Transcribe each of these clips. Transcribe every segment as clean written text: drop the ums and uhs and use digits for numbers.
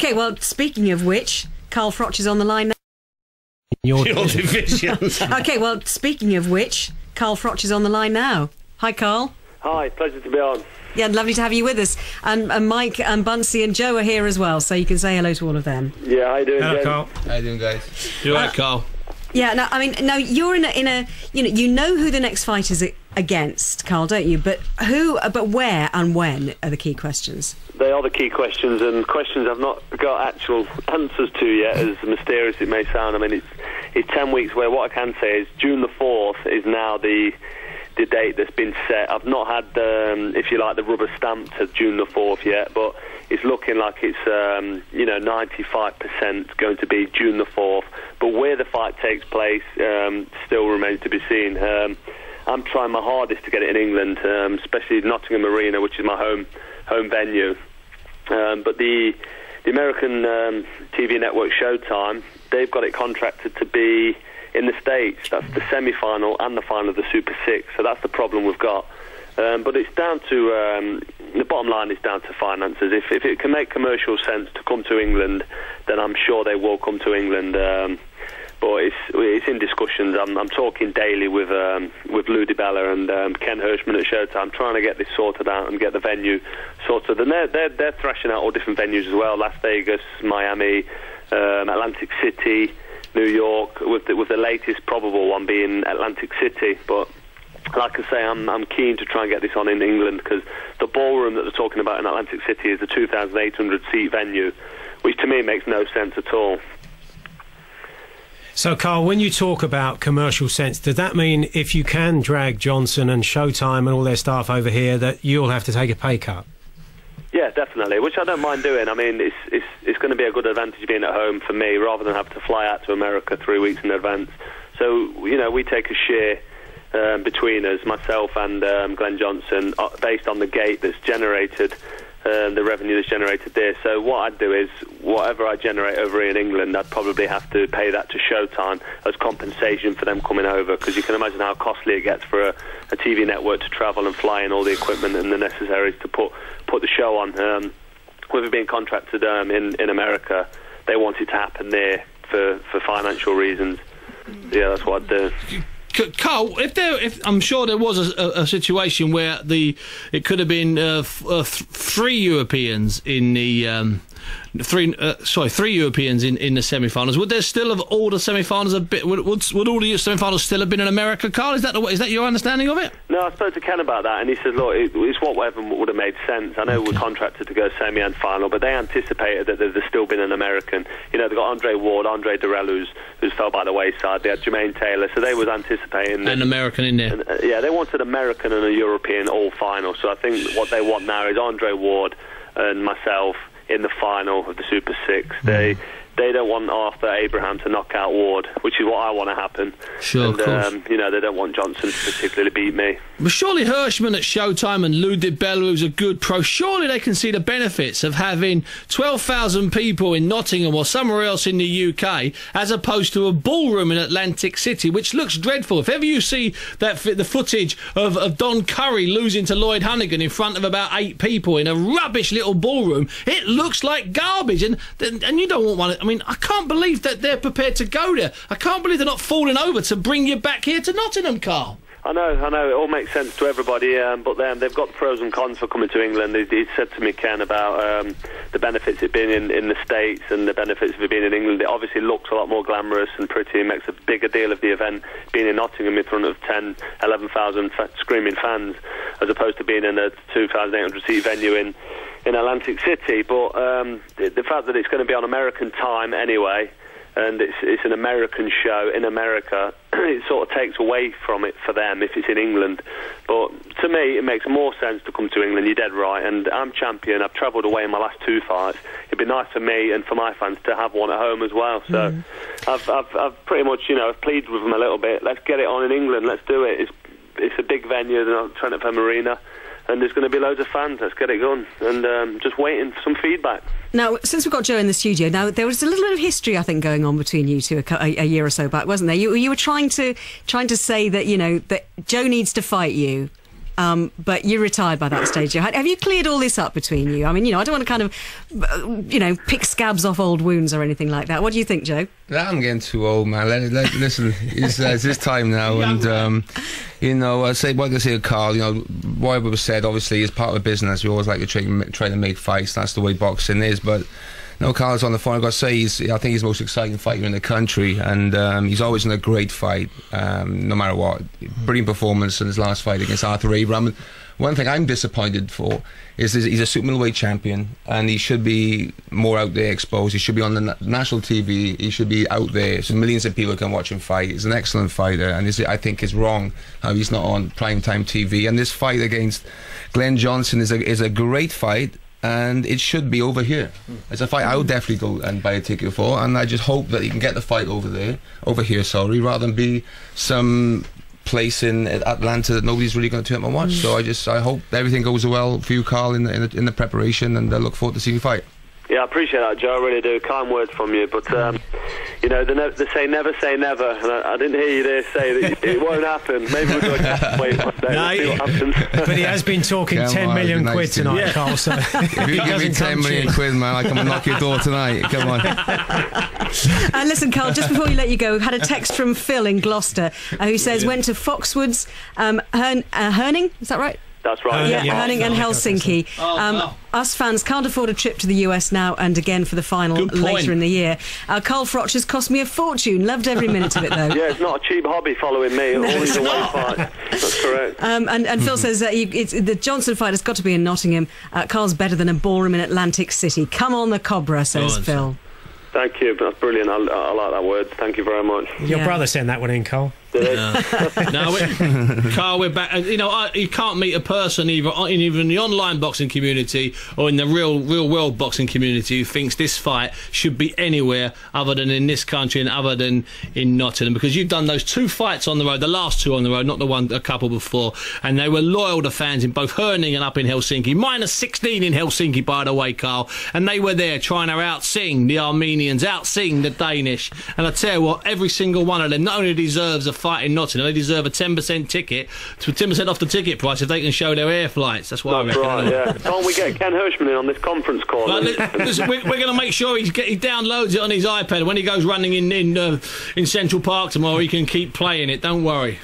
OK, well, speaking of which, Carl Froch is on the line now. Your division. OK, well, speaking of which, Carl Froch is on the line now. Hi, Carl. Hi, pleasure to be on. Yeah, lovely to have you with us. And Mike and Bunsey and Joe are here as well, so you can say hello to all of them. Yeah, how you doing, Hello, Jen? Carl. How you doing, guys? You all right, Carl? Yeah, no, I mean, now you're in a you know who the next fight is against, Carl, don't you? But but where and when are the key questions? They are the key questions, and questions I've not got actual answers to yet, as mysterious it may sound. I mean, it's 10 weeks away. What I can say is June the 4th is now the date that's been set. I've not had, if you like, the rubber stamp to June the 4th yet, but it's looking like it's, 95% going to be June the 4th. But where the fight takes place still remains to be seen. I'm trying my hardest to get it in England, especially Nottingham Arena, which is my home venue. But the American TV network Showtime, they've got it contracted to be in the States. That's the semi-final and the final of the Super 6, so that's the problem we've got. But it's down to, the bottom line is down to finances. If it can make commercial sense to come to England, then I'm sure they will come to England. But it's in discussions. I'm talking daily with Lou DiBella and Ken Hirschman at Showtime, trying to get this sorted out and get the venue sorted. And they're thrashing out all different venues as well: Las Vegas, Miami, Atlantic City, New York, with the latest probable one being Atlantic City. But like I say, I'm keen to try and get this on in England, because the ballroom that they're talking about in Atlantic City is a 2,800 seat venue, which to me makes no sense at all. So, Carl, when you talk about commercial sense, does that mean if you can drag Johnson and Showtime and all their staff over here, that you'll have to take a pay cut? Yeah, definitely, which I don't mind doing. I mean, it's going to be a good advantage being at home for me, rather than have to fly out to America 3 weeks in advance. So, we take a share between us, myself and Glenn Johnson, based on the gate that's generated, the revenue that's generated there. So what I'd do is, whatever I generate over here in England, I'd probably have to pay that to Showtime as compensation for them coming over, because you can imagine how costly it gets for a TV network to travel and fly in all the equipment and the necessaries to put the show on. With it being contracted in America, they want it to happen there for financial reasons. Yeah, that's what I'd do. Carl, if I'm sure there was a situation where it could have been three Europeans in the three Europeans in the semi-finals. Would there still have all the semi-finals would all the semi-finals still have been in America, Carl? Is that your understanding of it? No, I spoke to Ken about that, and he said, look, it's whatever would have made sense. I know we're contracted to go semi and final, but they anticipated that there's still been an American. They've got Andre Ward, Andre Durrell, who's fell by the wayside. They had Jermaine Taylor, so they was anticipating an American in there. Yeah, they wanted American and a European all final. So I think what they want now is Andre Ward and myself in the final of the Super 6. They don't want Arthur Abraham to knock out Ward, which is what I want to happen. Sure, and, of course. they don't want Johnson to particularly beat me. But surely Hirschman at Showtime and Lou DiBella, who's a good pro, surely they can see the benefits of having 12,000 people in Nottingham or somewhere else in the UK, as opposed to a ballroom in Atlantic City, which looks dreadful. If ever you see the footage of Don Curry losing to Lloyd Honeyghan in front of about 8 people in a rubbish little ballroom, it looks like garbage, and you don't want one. I mean, I can't believe that they're prepared to go there. I can't believe they're not falling over to bring you back here to Nottingham, Carl. I know, it all makes sense to everybody, but they've got pros and cons for coming to England. He said to me, Ken, about the benefits of being in the States and the benefits of it being in England. It obviously looks a lot more glamorous and pretty, and makes a bigger deal of the event being in Nottingham in front of 10, 11,000 screaming fans, as opposed to being in a 2,800 seat venue in Atlantic City. But the fact that it's going to be on American time anyway, and it's an American show in America, it sort of takes away from it for them if it's in England. But to me, it makes more sense to come to England. You're dead right, and I'm champion. I've travelled away in my last 2 fights. It'd be nice for me and for my fans to have one at home as well. So I've pretty much, I've pleaded with them a little bit. Let's get it on in England. Let's do it. It's a big venue, the Trent FM Arena, and there's going to be loads of fans. Let's get it going, and just waiting for some feedback. Now, since we've got Joe in the studio, now there was a little bit of history, I think, going on between you two a year or so back, wasn't there? You were trying to say that that Joe needs to fight you, but you're retired by that stage. Have you cleared all this up between you? I mean, I don't want to kind of, pick scabs off old wounds or anything like that. What do you think, Joe? I'm getting too old, man. Listen, it's his time now, and I say what I say to Carl. What was said obviously is part of the business. We always like to try to make fights. That's the way boxing is. But no, Carl's on the phone. I've got to say, I think he's the most exciting fighter in the country, and he's always in a great fight, no matter what. Brilliant performance in his last fight against Arthur Abraham. One thing I'm disappointed for is he's a super-middleweight champion, and he should be more out there exposed. He should be on the national TV. He should be out there so millions of people can watch him fight. He's an excellent fighter, and I think it's wrong how he's not on primetime TV. And this fight against Glenn Johnson is a great fight, and it should be over here. It's a fight I would definitely go and buy a ticket for, and I just hope that he can get the fight over here, rather than be some place in Atlanta that nobody's really going to turn up and watch. So I hope everything goes well for you, Carl, in the preparation, and I look forward to seeing you fight. Yeah, I appreciate that, Joe. I really do. Kind words from you, but they say never, and I didn't hear you there say that it won't happen. Maybe we'll do a wait one day. No, see what happens. But he has been talking 10 million quid tonight, Carl. So if you give me 10 million quid, man, I come and knock your door tonight. Come on. And listen, Carl, just before we let you go, we've had a text from Phil in Gloucester who says went to Foxwoods, Herning, is that right? That's right. Yeah, Herning and Helsinki. Us fans can't afford a trip to the US now and again for the final later in the year. Carl Froch has cost me a fortune. Loved every minute of it, though. Yeah, it's not a cheap hobby following me. Always away fight. That's correct. And Phil says the Johnson fight has got to be in Nottingham. Carl's better than a ballroom in Atlantic City. Come on, the Cobra, says Phil. Thank you. That's brilliant. I like that word. Thank you very much. Your brother sent that one in, Carl. Carl, we're back. You can't meet a person either in the online boxing community or in the real world boxing community who thinks this fight should be anywhere other than in this country and other than in Nottingham, because you've done those 2 fights on the road, the last 2 on the road, not a couple before, and they were loyal to fans in both Herning and up in Helsinki. -16 in Helsinki, by the way, Carl, and they were there trying to out-sing the Armenians, out-sing the Danish, and I tell you what, every single one of them not only deserves a fight in Nottingham, they deserve a 10% ticket, 10% off the ticket price if they can show their air flights. That's what I reckon. Right, yeah. Can't we get Ken Hirschman in on this conference call? Listen, we're going to make sure he downloads it on his iPad. When he goes running in Central Park tomorrow, he can keep playing it. Don't worry.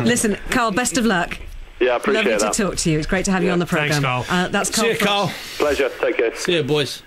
Listen, Carl, best of luck. Yeah, I appreciate that. Lovely to talk to you. It's great to have you on the programme. Thanks, Carl. That's Carl. See you, Carl. Pleasure. Take care. See you, boys.